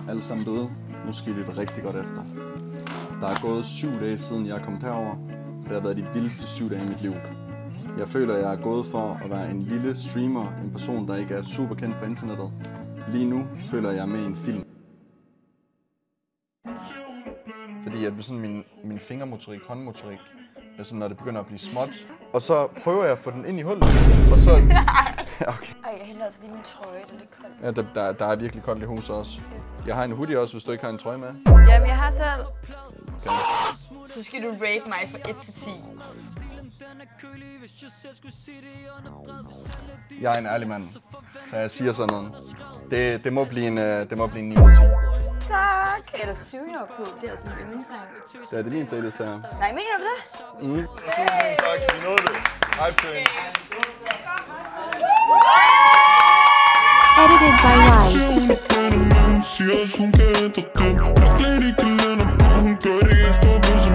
alle sammen døde. Nu skal I lytte rigtig godt efter. Der er gået 7 dage siden jeg kom herover. Det har været de vildeste 7 dage i mit liv. Jeg føler, jeg er gået for at være en lille streamer, en person, der ikke er super kendt på internettet. Lige nu føler jeg med i en film. Fordi at sådan min fingermotorik, håndmotorik, sådan, når det begynder at blive småt. Og så prøver jeg at få den ind i hullet, og så... Okay. Ej, jeg henter altså lige min trøje, det er lidt koldt. Ja, der er virkelig koldt i huset også. Jeg har en hoodie også, hvis du ikke har en trøje med. Jamen, jeg har selv. Okay. Så skal du rate mig fra 1 til 10. Jeg er en ærlig mand, så jeg siger sådan noget. Det må blive en 9 ud af 10. Tak! Er der Syno på? Det er altså en yndlingssang. Det er min playlist her. Nej, mener du det? Tusind tak, vi nåede det. Hype train. Edited by Wise. Siger, hun kan ændre dem. Jeg kan lade ikke lade, når hun gør det ikke for, som